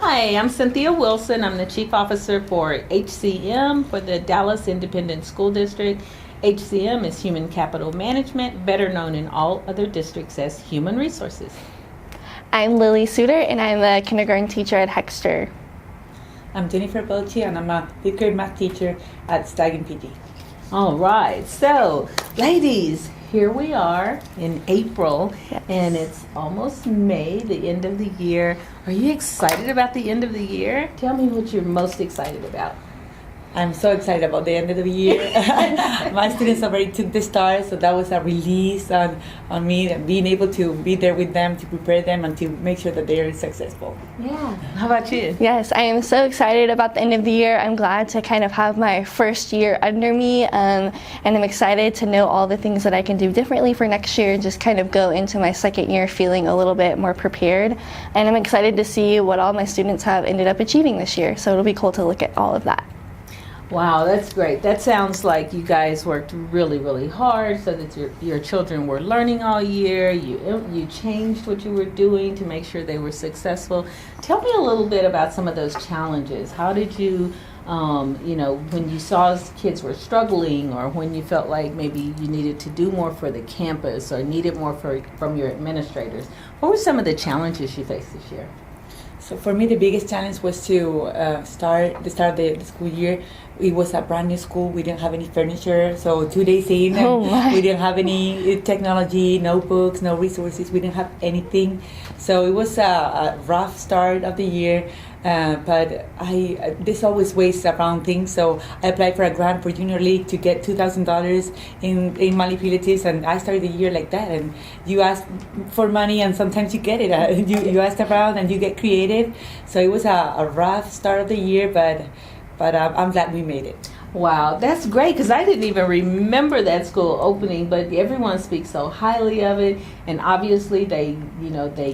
Hi, I'm Cynthia Wilson. I'm the Chief Officer for HCM for the Dallas Independent School District. HCM is Human Capital Management, better known in all other districts as Human Resources. I'm Lily Sooter, and I'm a kindergarten teacher at Hexter. I'm Jennifer Belchi, and I'm a fifth grade math teacher at Steigen PD. All right, so ladies, here we are in April, Yes. and it's almost May, the end of the year. Are you excited about the end of the year? Tell me what you're most excited about. I'm so excited about the end of the year. My students already took the start, so that was a release on me and being able to be there with them, to prepare them, and to make sure that they are successful. Yeah. How about you? Yes, I am so excited about the end of the year. I'm glad to kind of have my first year under me, and I'm excited to know all the things that I can do differently for next year and just kind of go into my second year feeling a little bit more prepared. And I'm excited to see what all my students have ended up achieving this year, so it'll be cool to look at all of that. Wow, that's great. That sounds like you guys worked really, really hard so that your children were learning all year. You changed what you were doing to make sure they were successful. Tell me a little bit about some of those challenges. How did you, when you saw kids were struggling, or when you felt like maybe you needed to do more for the campus or needed more from your administrators, what were some of the challenges you faced this year? So for me, the biggest challenge was to start the school year. It was a brand new school. We didn't have any furniture. So 2 days in, we didn't have any technology, no books, no resources. We didn't have anything. So it was a rough start of the year. But there's always ways around things. So I applied for a grant for Junior League to get $2,000 in manipulatives, and I started the year like that. And you ask for money, and sometimes you get it. You ask around, and you get creative. So it was a rough start of the year, but I'm glad we made it. Wow, that's great, because I didn't even remember that school opening, but everyone speaks so highly of it, and obviously they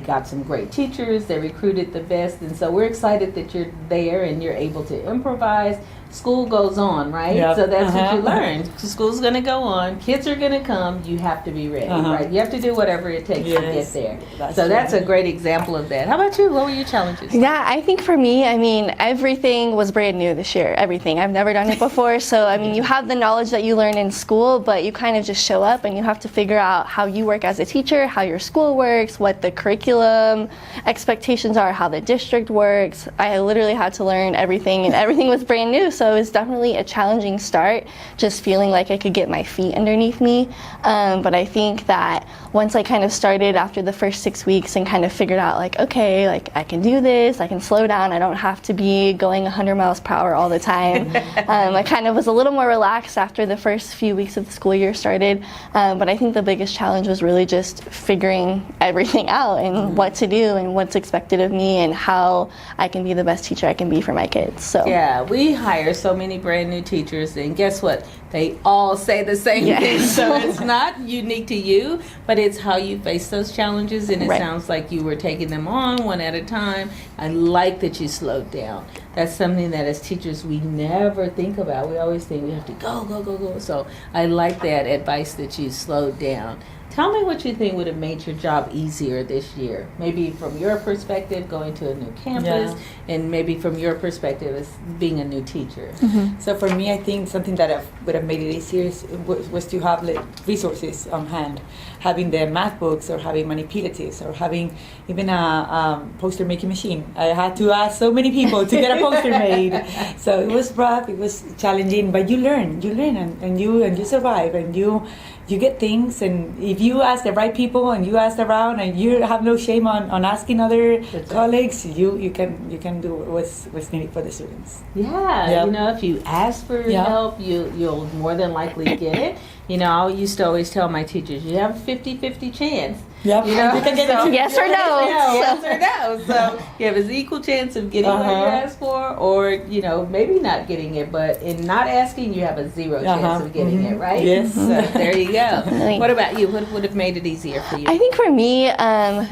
got some great teachers, they recruited the best, and so we're excited that you're there and you're able to improvise. School goes on, right? Yep. So that's what you learned. School's going to go on, kids are going to come, you have to be ready, right? You have to do whatever it takes to get there. That's a great example of that. How about you? What were your challenges? Yeah, I think for me, everything was brand new this year. Everything. I've never done it before. So, you have the knowledge that you learn in school, but you kind of just show up and you have to figure out how you work as a teacher, how your school works, what the curriculum expectations are, how the district works. I literally had to learn everything, and everything was brand new. So it was definitely a challenging start, just feeling like I could get my feet underneath me. But I think that once I kind of started after the first 6 weeks and kind of figured out okay, I can do this, I can slow down, I don't have to be going 100 miles per hour all the time. I kind of was a little more relaxed after the first few weeks of the school year started. But I think the biggest challenge was really just figuring everything out and what to do and what's expected of me and how I can be the best teacher I can be for my kids. So yeah, we hire so many brand new teachers, and guess what? They all say the same thing. So it's not unique to you, but it's how you face those challenges, and it sounds like you were taking them on one at a time. I like that you slowed down. That's something that as teachers we never think about. We always think we have to go, go, go, go. So I like that advice that you slowed down. Tell me what you think would have made your job easier this year. Maybe from your perspective, going to a new campus, and maybe from your perspective as being a new teacher. So for me, I think something that would have made it easier was to have resources on hand, having the math books, or having manipulatives, or having even a poster making machine. I had to ask so many people to get a poster made. So it was rough, it was challenging, but you learn, and you survive, and you get things. And if you ask the right people and you ask around and you have no shame on asking other colleagues, you can do what's needed for the students. Yeah, if you ask for help, you'll more than likely get it. I used to always tell my teachers, you have a 50-50 chance. Yep. You can get it. Yes or no. Yes or no. So you have an equal chance of getting what you ask for, or maybe not getting it. But in not asking, you have a zero chance of getting it, right? Yes. So there you go. What about you? What would have made it easier for you? I think for me,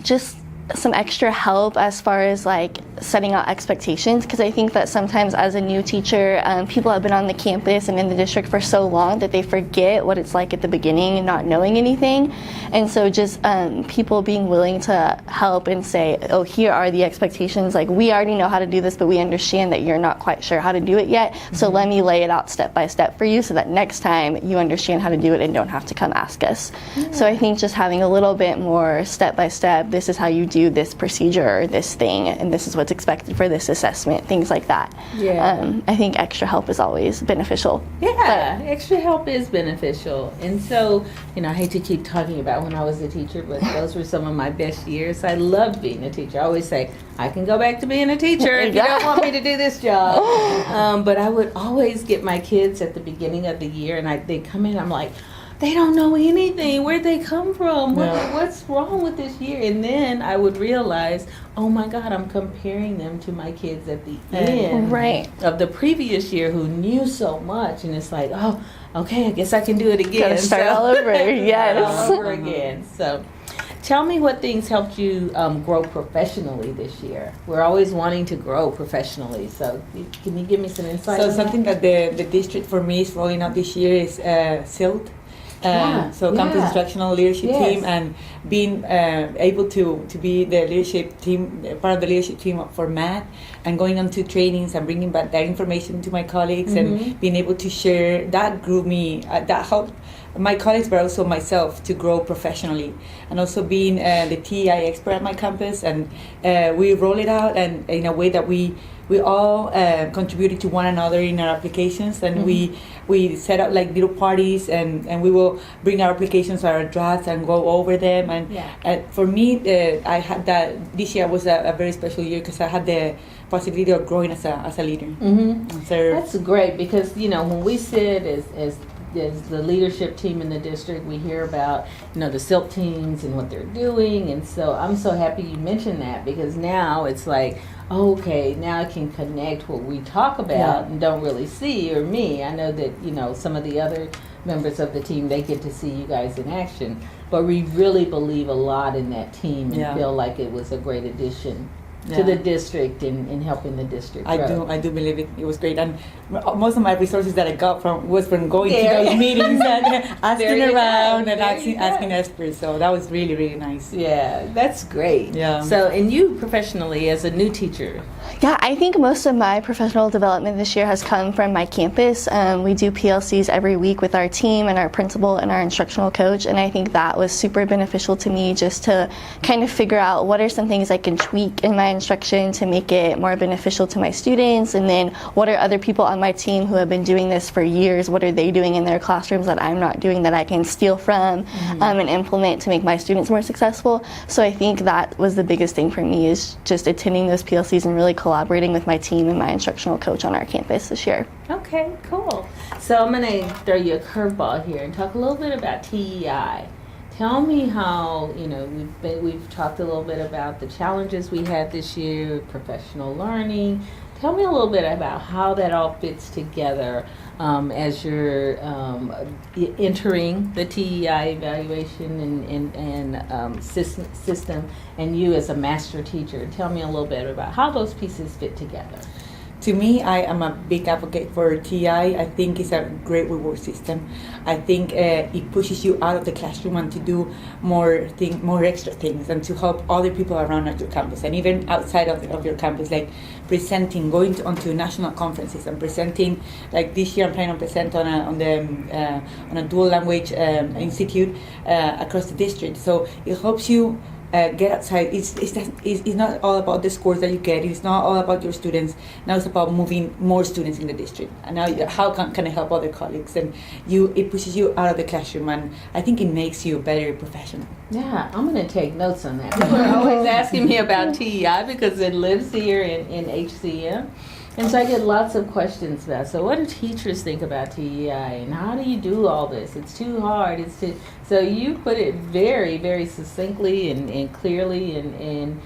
just some extra help as far as setting out expectations, because I think that sometimes as a new teacher, people have been on the campus and in the district for so long that they forget what it's like at the beginning and not knowing anything. And so just people being willing to help and say, oh, here are the expectations. Like, we already know how to do this, but we understand that you're not quite sure how to do it yet. So let me lay it out step by step for you so that next time you understand how to do it and don't have to come ask us. So I think just having a little bit more step by step, this is how you do this procedure or this thing, and this is what's expected for this assessment, things like that. I think extra help is always beneficial. Extra help is beneficial. And so, I hate to keep talking about when I was a teacher, but those were some of my best years. I loved being a teacher. I always say, I can go back to being a teacher if you don't want me to do this job. But I would always get my kids at the beginning of the year, and they come in, I'm like, they don't know anything. Where'd they come from? What's wrong with this year? And then I would realize, oh my God, I'm comparing them to my kids at the end of the previous year who knew so much. And it's like, oh, okay, I guess I can do it again. Gotta start all over. All over again. So tell me what things helped you grow professionally this year. We're always wanting to grow professionally. So can you give me some insight? So something that the district for me is rolling out this year is SILT. Campus Instructional Leadership Team, and being able to be the leadership team, part of the leadership team for math, and going on to trainings and bringing back that information to my colleagues, and being able to share, that grew me, that helped my colleagues, but also myself, to grow professionally. And also being the TEI expert at my campus, and we roll it out and in a way that we all contributed to one another in our applications, and we set up like little parties, and we will bring our applications, our drafts, and go over them. And for me, I had that, this year was a very special year because I had the possibility of growing as a leader. So that's great, because when we sit as the leadership team in the district, we hear about the SILT teams and what they're doing, and so I'm so happy you mentioned that, because now it's like, okay, now I can connect what we talk about and don't really see, or me. I know that some of the other members of the team, they get to see you guys in action, but we really believe a lot in that team and feel like it was a great addition to the district and helping the district grow. I do believe it was great, and most of my resources that I got was from going to those meetings and asking around and asking experts. So that was really, really nice. Yeah, that's great. Yeah. So, and you professionally as a new teacher? Yeah, I think most of my professional development this year has come from my campus. We do PLCs every week with our team and our principal and our instructional coach, and I think that was super beneficial to me, just to kind of figure out what are some things I can tweak in my instruction to make it more beneficial to my students, and then what are other people on my team who have been doing this for years, what are they doing in their classrooms that I'm not doing that I can steal from and implement to make my students more successful. So I think that was the biggest thing for me, is just attending those PLCs and really collaborating with my team and my instructional coach on our campus this year. Okay, cool. So I'm going to throw you a curveball here and talk a little bit about TEI. Tell me how, we've talked a little bit about the challenges we had this year, professional learning. Tell me a little bit about how that all fits together as you're entering the TEI evaluation and system, and you as a master teacher. Tell me a little bit about how those pieces fit together. To me, I am a big advocate for TI. I think it's a great reward system. I think it pushes you out of the classroom and to do more extra things, and to help other people around at your campus, and even outside of your campus, like presenting, going onto national conferences and presenting. Like this year, I'm planning to present on a dual language institute across the district. So it helps you get outside. It's not all about the scores that you get. It's not all about your students. Now it's about moving more students in the district. And now, how can I help other colleagues? And it pushes you out of the classroom, and I think it makes you a better professional. Yeah, I'm going to take notes on that. People are always asking me about TEI because it lives here in HCM. And so I get lots of questions about, so what do teachers think about TEI, and how do you do all this? It's too hard. So you put it very, very succinctly and clearly, and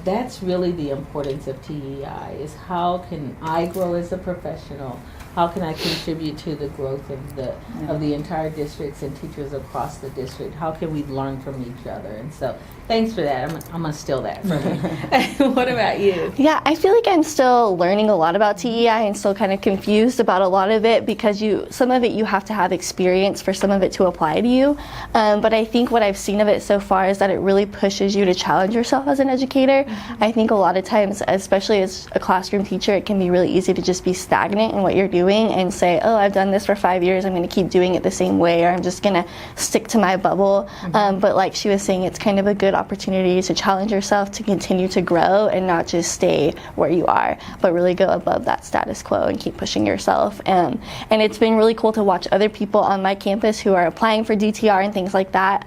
that's really the importance of TEI, is how can I grow as a professional? how can I contribute to the growth of the entire districts and teachers across the district? How can we learn from each other? And so thanks for that. I'm going to steal that from you. What about you? Yeah, I feel like I'm still learning a lot about TEI and still kind of confused about a lot of it because some of it you have to have experience for some of it to apply to you. But I think what I've seen of it so far is that it really pushes you to challenge yourself as an educator. I think a lot of times, especially as a classroom teacher, it can be really easy to just be stagnant in what you're doing and say, oh, I've done this for 5 years, I'm going to keep doing it the same way, or I'm just going to stick to my bubble. But like she was saying, it's kind of a good opportunity to challenge yourself to continue to grow and not just stay where you are, but really go above that status quo and keep pushing yourself. And it's been really cool to watch other people on my campus who are applying for DTR and things like that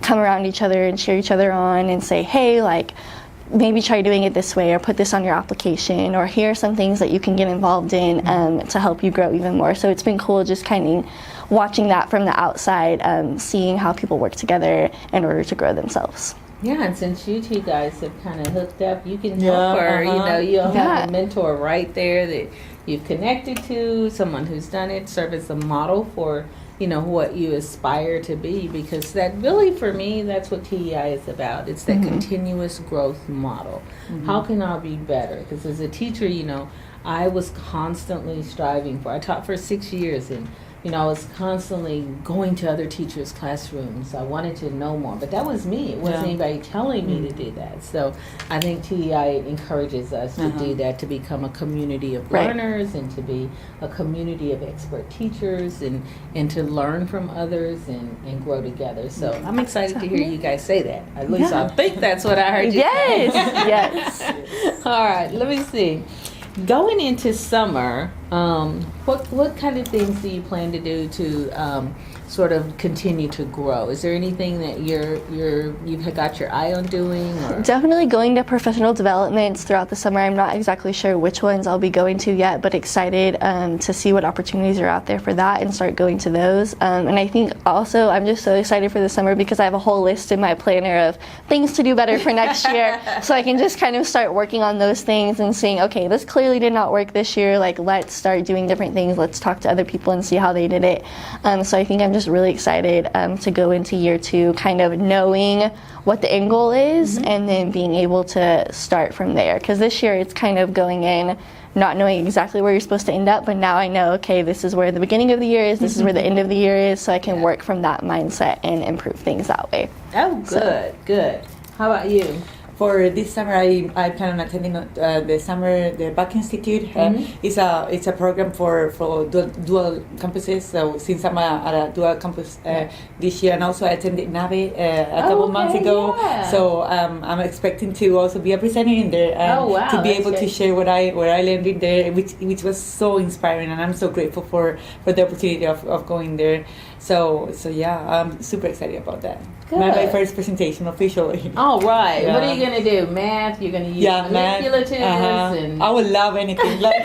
come around each other and cheer each other on and say, hey, like, maybe try doing it this way, or put this on your application, or here are some things that you can get involved in to help you grow even more. So it's been cool just kind of watching that from the outside, seeing how people work together in order to grow themselves. Yeah, and since you two guys have kind of hooked up, you can help her. You know, you'll have a mentor right there that you've connected to, someone who's done it, serve as a model for, you know, what you aspire to be, because that really, for me, that's what TEI is about. It's that continuous growth model. How can I be better? Because as a teacher, you know, I was constantly striving I taught for 6 years, and you know, I was constantly going to other teachers' classrooms. I wanted to know more, but that was me. It wasn't anybody telling me to do that. So I think TEI encourages us to do that, to become a community of learners and to be a community of expert teachers and to learn from others and grow together. So I'm excited to hear you guys say that. At least I think that's what I heard you say. Yes. All right, let me see. Going into summer, what kind of things do you plan to do to sort of continue to grow? Is there anything that you've got your eye on doing? Or? Definitely going to professional developments throughout the summer. I'm not exactly sure which ones I'll be going to yet, but excited to see what opportunities are out there for that and start going to those. And I think also I'm just so excited for the summer because I have a whole list in my planner of things to do better for next year. So I can just kind of start working on those things and seeing, okay, this clearly did not work this year. Like, let's start doing different things. Let's talk to other people and see how they did it. So I think I'm just really excited to go into year 2 kind of knowing what the end goal is and then being able to start from there, because this year it's kind of going in not knowing exactly where you're supposed to end up, but now I know, okay, this is where the beginning of the year is, this is where the end of the year is, so I can work from that mindset and improve things that way. Oh, good, good. How about you? For this summer, I plan on attending the Back Institute. It's a program for dual campuses. So since I'm at a dual campus this year, and also I attended NAVE a couple months ago. Yeah. So I'm expecting to also be a presenter in there to be able to share what I learned in there, which was so inspiring, and I'm so grateful for the opportunity of going there. So yeah, I'm super excited about that. My first presentation officially. All right. Yeah. What are you going to do? Math? You're going to use manipulatives? And I would love anything. Like,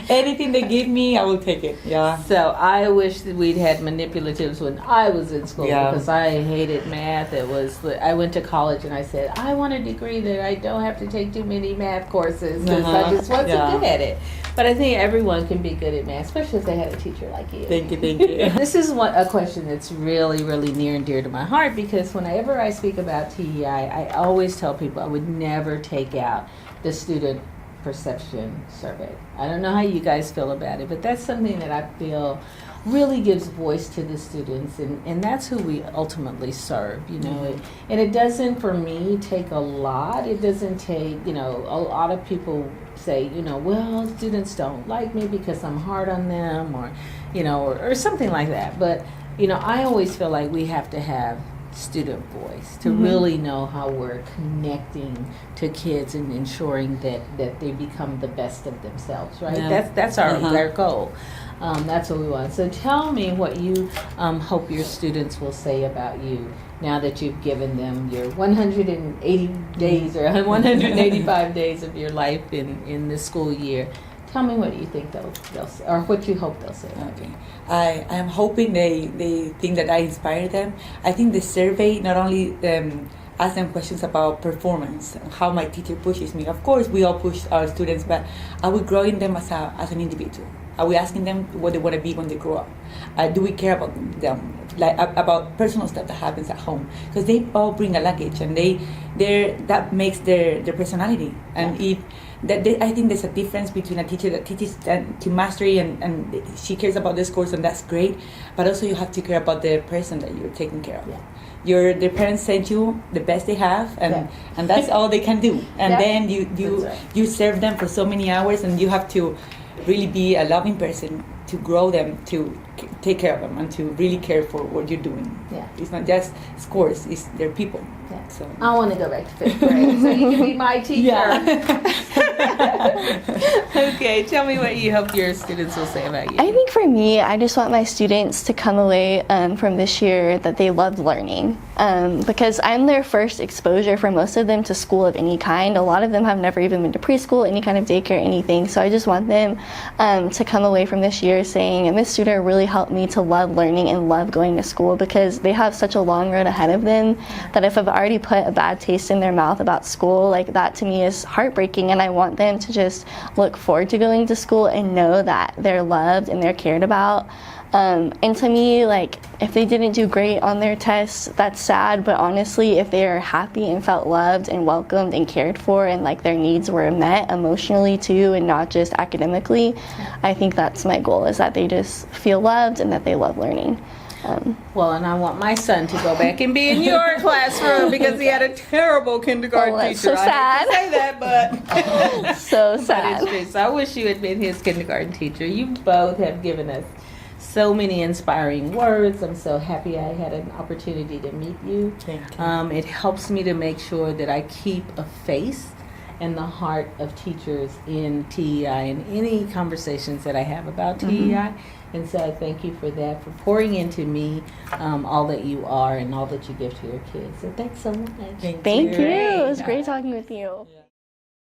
anything they give me, I will take it. Yeah. So I wish that we'd had manipulatives when I was in school because I hated math. I went to college and I said, I want a degree that I don't have to take too many math courses because I just wasn't good at it. But I think everyone can be good at math, especially if they had a teacher like you. Thank you. This is a question that's really, really near and dear to my heart, because whenever I speak about TEI, I always tell people I would never take out the student perception survey. I don't know how you guys feel about it, but that's something that I feel really gives voice to the students, and that's who we ultimately serve, you know. And it doesn't, for me, take a lot. It doesn't take, you know, a lot of people say, you know, well, students don't like me because I'm hard on them, or, you know, or something like that. But, you know, I always feel like we have to have student voice to really know how we're connecting to kids and ensuring that they become the best of themselves, right? That's our goal. That's what we want. So tell me what you hope your students will say about you now that you've given them your 180 days or 185 days of your life in the school year. Tell me what you think they'll say, or what you hope they'll say. Okay, I am hoping they think that I inspire them. I think the survey not only ask them questions about performance, how my teacher pushes me. Of course, we all push our students, but I would grow in them as an individual. Are we asking them what they want to be when they grow up? Do we care about them, like about personal stuff that happens at home? Because they all bring a luggage, and that makes their personality. And I think there's a difference between a teacher that teaches to mastery and she cares about this course, and that's great. But also you have to care about the person that you're taking care of. Yeah. Their parents sent you the best they have, and that's all they can do. And then you serve them for so many hours, and you have to really be a loving person to grow them, to take care of them, and to really care for what you're doing. Yeah. It's not just scores, it's their people. Yeah. So I want to go back to 5th grade so you can be my teacher. Okay, tell me what you hope your students will say about you. I think for me, I just want my students to come away from this year that they loved learning, because I'm their first exposure for most of them to school of any kind. A lot of them have never even been to preschool, any kind of daycare, anything. So I just want them to come away from this year saying, Miss Sooter really helped me to love learning and love going to school, because they have such a long road ahead of them that if I've already put a bad taste in their mouth about school, like that to me is heartbreaking, and I want them to just look forward to going to school and know that they're loved and they're cared about. And to me, like, if they didn't do great on their tests, that's sad, but honestly, if they are happy and felt loved and welcomed and cared for, and like their needs were met emotionally too and not just academically, I think that's my goal, is that they just feel loved and that they love learning. Well, and I want my son to go back and be in your classroom because he had a terrible kindergarten that's teacher. so sad. I hate to say that, but So sad. But it's true. So I wish you had been his kindergarten teacher. You both have given us so many inspiring words. I'm so happy I had an opportunity to meet you. Thank you. It helps me to make sure that I keep a face and the heart of teachers in TEI and any conversations that I have about TEI. And so I thank you for that, for pouring into me all that you are and all that you give to your kids. So thanks so much. Thank Thank you. you. It was great talking with you. Yeah.